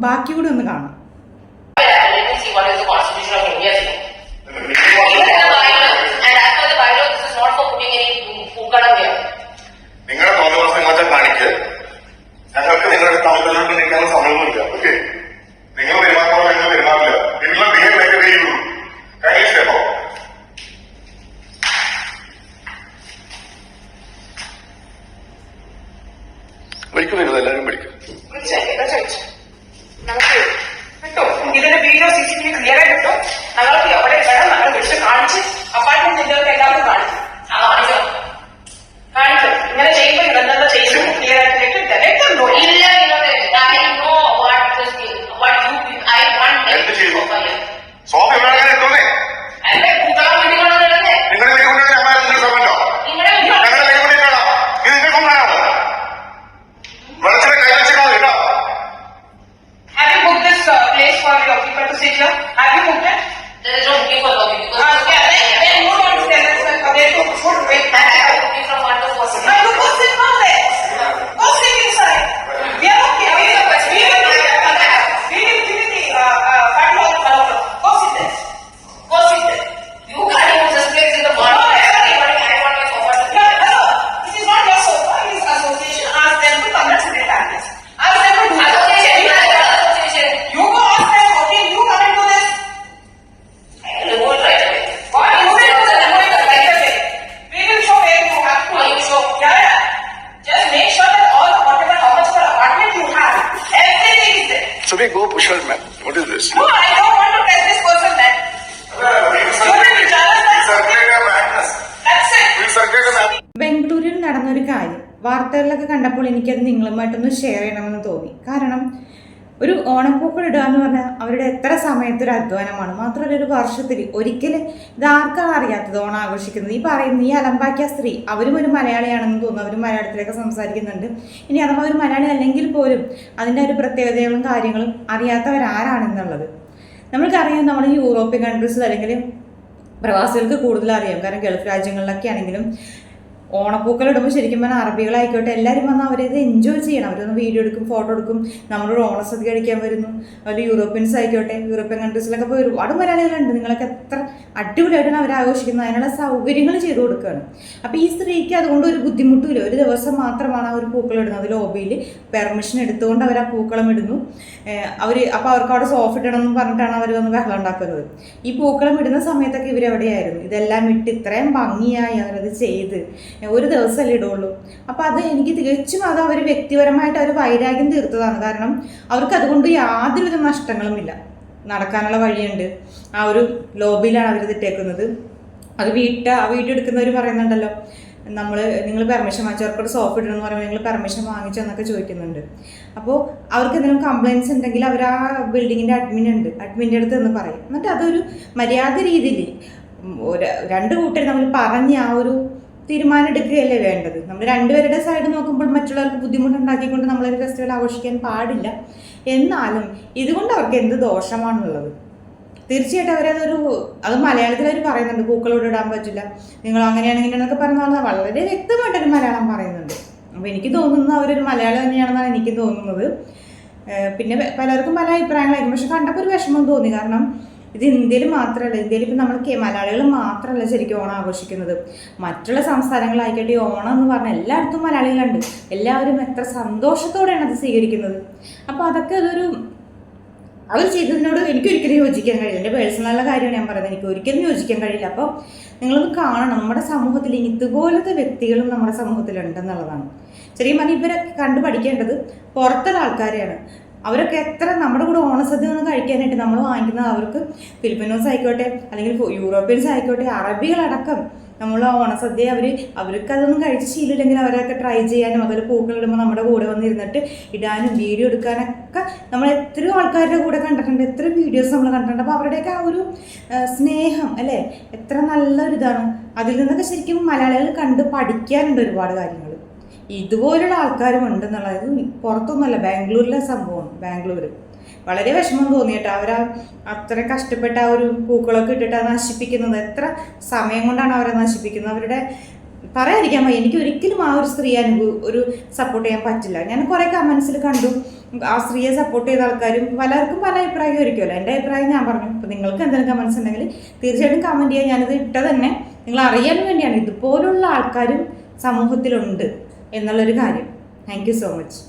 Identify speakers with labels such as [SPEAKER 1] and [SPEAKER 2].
[SPEAKER 1] ബാക്കി കൂടി ഒന്ന് കാണാം.
[SPEAKER 2] നിങ്ങളുടെ തോന്നുന്ന നിങ്ങളെ കാണിക്ക്. ഞങ്ങൾക്ക് നിങ്ങളുടെ താമസത്തിലോട്ട് നിൽക്കാനുള്ള സമയമൊന്നുമില്ല. ഓക്കെ, നിങ്ങൾ പെരുമാറുമ്പോൾ നിങ്ങൾ പെരുമാറില്ല. നിങ്ങൾ behave like A very good kindly step out. പഠിക്കുന്നില്ല, എല്ലാവരും പഠിക്കും.
[SPEAKER 3] ഇതിന്റെ വീഡിയോ CCTV ക്ലിയർ ആയി കിട്ടും. ഞങ്ങൾക്ക് എവിടെ വേണം ഞങ്ങൾ വിളിച്ച് കാണിച്ച് അപ്പാർട്ട്മെന്റ് ജില്ലകൾക്ക് എല്ലാവർക്കും കാണിക്കും. കാണിക്കും. ഇങ്ങനെ ചെയ്യുമ്പോൾ ഇതെന്താ ചെയ്യുന്നു ക്ലിയർ ആയിട്ട് എത്തുണ്ടോ ഇല്ല.
[SPEAKER 2] സോഫ എവിടെ എത്തുന്നേ?
[SPEAKER 3] എന്റെ കൂട്ടളം വേണ്ടി കൊണ്ടുവരുന്നേ
[SPEAKER 2] നിങ്ങളുടെ വീട് കൊണ്ടുവരുന്ന അമ്മ സോഫല്ലോ
[SPEAKER 3] നിങ്ങളുടെ
[SPEAKER 2] ഞങ്ങളുടെ വീട് കൊണ്ടിട്ടാണോ ഇത്? നിങ്ങൾ കൊണ്ടാണോ വെള്ളത്തിലെ കൈ വെച്ചിട്ടാണോ കേട്ടോ?
[SPEAKER 3] Have you booked this place for your people to sit here? Have you booked it?
[SPEAKER 4] There is no booking for lobby because
[SPEAKER 3] Then who wants to tell us that they took food? Wait,
[SPEAKER 4] I have booking from 1 to 4.
[SPEAKER 3] no, you go sit down there. Go sit inside. We are okay. We will give you the padlock. Go sit there. Go sit there.
[SPEAKER 4] You can't use this place in the morning. I want my sofa to be.
[SPEAKER 3] No, hello. This is not your sofa. It is association. Ask them to come and sit at that place. Ask them to do that.
[SPEAKER 4] Association.
[SPEAKER 3] You go ask them. Okay, you come and do this.
[SPEAKER 4] I will remove it right away.
[SPEAKER 3] What you will do the remote right away. We will show where you have to.
[SPEAKER 4] Oh, you show.
[SPEAKER 3] Yeah. Just make sure that all whatever how much for apartment you have, everything is there.
[SPEAKER 2] So we go Pushal man. What is this?
[SPEAKER 3] No, I don't want to tell this person that. You will be jealous that.
[SPEAKER 2] Circulate a madness.
[SPEAKER 3] That's it.
[SPEAKER 2] We circulate a madness.
[SPEAKER 1] ബംഗളൂരിൽ നടന്നൊരു കാര്യം വാർത്തകളിലൊക്കെ കണ്ടപ്പോൾ എനിക്കത് നിങ്ങളുമായിട്ടൊന്ന് share ചെയ്യണമെന്ന് തോന്നി. കാരണം ഒരു ഓണപ്പൂക്കൾ ഇടുക എന്ന് പറഞ്ഞാൽ അവരുടെ എത്ര സമയത്തൊരു അധ്വാനമാണ്. മാത്രമല്ല ഒരു വർഷത്തിൽ ഒരിക്കലും ഇതാർക്കാണ് അറിയാത്തത് ഓണം ആഘോഷിക്കുന്നത്. ഈ അലമ്പാക്കിയ സ്ത്രീ അവരും ഒരു മലയാളിയാണെന്ന് തോന്നുന്നു. അവരും മലയാളത്തിലൊക്കെ സംസാരിക്കുന്നുണ്ട്. ഇനി അഥവാ ഒരു മലയാളി അല്ലെങ്കിൽ പോലും അതിൻ്റെ ഒരു പ്രത്യേകതകളും കാര്യങ്ങളും അറിയാത്തവരാരാണെന്നുള്ളത് നമ്മൾക്കറിയാം. നമ്മൾ യൂറോപ്യൻ കൺട്രീസിൽ അല്ലെങ്കിൽ പ്രവാസികൾക്ക് കൂടുതൽ അറിയാം. കാരണം ഗൾഫ് രാജ്യങ്ങളിലൊക്കെ ആണെങ്കിലും ഓണപ്പൂക്കൾ ഇടുമ്പോൾ ശരിക്കും പറഞ്ഞാൽ അറബികളായിക്കോട്ടെ എല്ലാവരും വന്ന് അവരത് എൻജോയ് ചെയ്യണം. അവരൊന്ന് വീഡിയോ എടുക്കും, ഫോട്ടോ എടുക്കും, നമ്മളൊരു ഓണസദ്യ കഴിക്കാൻ വരുന്നു. അതിൽ യൂറോപ്യൻസ് ആയിക്കോട്ടെ, യൂറോപ്യൻ കൺട്രീസിലൊക്കെ പോയി ഒരുപാട് മലയാളികളുണ്ട്. നിങ്ങളൊക്കെ എത്ര അടിപൊളിയായിട്ടാണ് അവർ ആഘോഷിക്കുന്നത്. അതിനുള്ള സൗകര്യങ്ങൾ ചെയ്തു കൊടുക്കുകയാണ്. അപ്പോൾ ഈ സ്ത്രീക്ക് അതുകൊണ്ട് ഒരു ബുദ്ധിമുട്ടില്ല. ഒരു ദിവസം മാത്രമാണ് ആ ഒരു പൂക്കളം ഇടുന്നത്. ലോബിയിൽ പെർമിഷൻ എടുത്തുകൊണ്ട് അവർ ആ പൂക്കളം ഇടുന്നു. അപ്പോൾ അവർക്ക് അവിടെ സോഫ ഇടണം എന്ന് പറഞ്ഞിട്ടാണ് അവർ വന്ന് ബഹളം ഉണ്ടാക്കുന്നത്. ഈ പൂക്കളം ഇടുന്ന സമയത്തൊക്കെ ഇവരെവിടെയായിരുന്നു? ഇതെല്ലാം ഇട്ട് ഇത്രയും ഭംഗിയായി അവരത് ചെയ്ത് ഒരു ദിവസമല്ലേ ഇടുള്ളൂ. അപ്പോൾ അത് എനിക്ക് തികച്ചും അത് അവർ വ്യക്തിപരമായിട്ട് അവർ വൈരാഗ്യം തീർത്തതാണ്. കാരണം അവർക്ക് അതുകൊണ്ട് യാതൊരുവിധ നഷ്ടങ്ങളുമില്ല. നടക്കാനുള്ള വഴിയുണ്ട്. ആ ഒരു ലോബിയിലാണ് അവരിത് ഇട്ടേക്കുന്നത്. അത് വീഡിയോ എടുക്കുന്നവർ പറയുന്നുണ്ടല്ലോ, നിങ്ങൾ പെർമിഷൻ വാങ്ങിച്ചു, അവർക്കൊരു സോഫ ഇടണമെന്ന് പറയുമ്പോൾ നിങ്ങൾ പെർമിഷൻ വാങ്ങിച്ചു എന്നൊക്കെ ചോദിക്കുന്നുണ്ട്. അപ്പോൾ അവർക്ക് എന്തെങ്കിലും കംപ്ലയിൻറ്റ്സ് ഉണ്ടെങ്കിൽ അവർ ആ ബിൽഡിങ്ങിൻ്റെ അഡ്മിൻ്റെ അടുത്ത് എന്ന് പറയും. എന്നിട്ട് അതൊരു മര്യാദ രീതിയിൽ രണ്ട് കൂട്ടർ നമ്മൾ പറഞ്ഞ് ആ ഒരു തീരുമാനം എടുക്കുകയല്ലേ വേണ്ടത്. നമ്മൾ രണ്ടുപേരുടെ സൈഡ് നോക്കുമ്പോൾ മറ്റുള്ളവർക്ക് ബുദ്ധിമുട്ടുണ്ടാക്കിക്കൊണ്ട് നമ്മളൊരു ഫെസ്റ്റിവൽ ആഘോഷിക്കാൻ പാടില്ല. എന്നാലും ഇതുകൊണ്ട് അവർക്ക് എന്ത് ദോഷമാണുള്ളത്? തീർച്ചയായിട്ടും അത് മലയാളത്തിൽ അവർ പറയുന്നുണ്ട്, പൂക്കളോട് ഇടാൻ പറ്റില്ല, നിങ്ങൾ അങ്ങനെയാണെങ്കിൽ എന്നൊക്കെ പറഞ്ഞാൽ വളരെ വ്യക്തമായിട്ടൊരു മലയാളം പറയുന്നുണ്ട്. അപ്പോൾ എനിക്ക് തോന്നുന്നത് അവരൊരു മലയാളം തന്നെയാണെന്നാണ് എനിക്ക് തോന്നുന്നത്. പിന്നെ പലർക്കും പല അഭിപ്രായങ്ങളായിരിക്കും. പക്ഷെ കണ്ടപ്പോൾ ഒരു വിഷമം തോന്നി. കാരണം ഇത് ഇന്ത്യയിൽ മാത്രമല്ല, ഇന്ത്യയിൽ ഇപ്പം നമ്മൾ മലയാളികൾ മാത്രമല്ല ശരിക്കും ഓണം ആഘോഷിക്കുന്നത്. മറ്റുള്ള സംസ്ഥാനങ്ങളായിക്കോട്ടെ ഓണം എന്ന് പറഞ്ഞാൽ എല്ലായിടത്തും മലയാളികളുണ്ട്. എല്ലാവരും എത്ര സന്തോഷത്തോടെയാണ് അത് സ്വീകരിക്കുന്നത്. അപ്പോൾ അതൊക്കെ അവർ ചെയ്തതിനോട് എനിക്കൊരിക്കലും യോജിക്കാൻ കഴിയില്ല. എൻ്റെ പേഴ്സണലുള്ള കാര്യമാണ് ഞാൻ പറയുന്നത്. എനിക്ക് ഒരിക്കലും യോജിക്കാൻ കഴിയില്ല. അപ്പോൾ നിങ്ങളൊന്ന് കാണണം, നമ്മുടെ സമൂഹത്തിൽ ഇതുപോലത്തെ വ്യക്തികളും നമ്മുടെ സമൂഹത്തിലുണ്ടെന്നുള്ളതാണ്. ശരിക്കും പറഞ്ഞാൽ ഇവരെ കണ്ടു പഠിക്കേണ്ടത് പുറത്തുള്ള ആൾക്കാരെയാണ്. അവരൊക്കെ എത്ര നമ്മുടെ കൂടെ ഓണസദ്യ ഒന്ന് കഴിക്കാനായിട്ട് നമ്മൾ വാങ്ങിക്കുന്നത് അവർക്ക് ഫിലിപ്പിനോസ് ആയിക്കോട്ടെ അല്ലെങ്കിൽ യൂറോപ്യൻസ് ആയിക്കോട്ടെ അറബികളടക്കം നമ്മൾ ഓണസദ്യ അവർക്ക് അതൊന്നും കഴിച്ച് ശീലമില്ലെങ്കിൽ അവരൊക്കെ ട്രൈ ചെയ്യാനും അതുപോലെ പൂക്കളിടുമ്പോൾ നമ്മുടെ കൂടെ വന്നിരുന്നിട്ട് ഇടാനും വീഡിയോ എടുക്കാനൊക്കെ നമ്മൾ എത്രയോ ആൾക്കാരുടെ കൂടെ കണ്ടിട്ടുണ്ട്, എത്ര വീഡിയോസ് നമ്മൾ കണ്ടിട്ടുണ്ട്. അപ്പോൾ അവരുടെയൊക്കെ ആ ഒരു സ്നേഹം അല്ലേ എത്ര നല്ലൊരിതാണ്. അതിൽ നിന്നൊക്കെ ശരിക്കും മലയാളികൾ കണ്ട് പഠിക്കാനുണ്ട് ഒരുപാട് കാര്യങ്ങൾ. ഇതുപോലുള്ള ആൾക്കാരും ഉണ്ടെന്നുള്ളത് പുറത്തൊന്നുമല്ല, ബാംഗ്ലൂരിലെ സംഭവമാണ്. ബാംഗ്ലൂർ വളരെ വിഷമം തോന്നിയിട്ട് അത്ര കഷ്ടപ്പെട്ട ആ ഒരു പൂക്കളൊക്കെ ഇട്ടിട്ട് അത് നശിപ്പിക്കുന്നത്. എത്ര സമയം കൊണ്ടാണ് അവരെ നശിപ്പിക്കുന്നത്. അവരുടെ പറയാതിരിക്കാൻ വയ്യ. എനിക്ക് ഒരിക്കലും ആ ഒരു സ്ത്രീയെ ഒരു സപ്പോർട്ട് ചെയ്യാൻ പറ്റില്ല. ഞാൻ കുറേ കമൻസിൽ കണ്ടു ആ സ്ത്രീയെ സപ്പോർട്ട് ചെയ്ത ആൾക്കാരും പലർക്കും പല അഭിപ്രായം ആയിരിക്കുമല്ലോ. എൻ്റെ അഭിപ്രായം ഞാൻ പറഞ്ഞു. അപ്പോൾ നിങ്ങൾക്ക് എന്തെങ്കിലും കമൻസ് ഉണ്ടെങ്കിൽ തീർച്ചയായിട്ടും കമൻറ്റ് ചെയ്യാൻ. ഞാനിത് ഇട്ടത് തന്നെ നിങ്ങൾ അറിയാൻ വേണ്ടിയാണ്. ഇതുപോലുള്ള ആൾക്കാരും സമൂഹത്തിലുണ്ട് എന്നുള്ളൊരു കാര്യം. Thank you so much.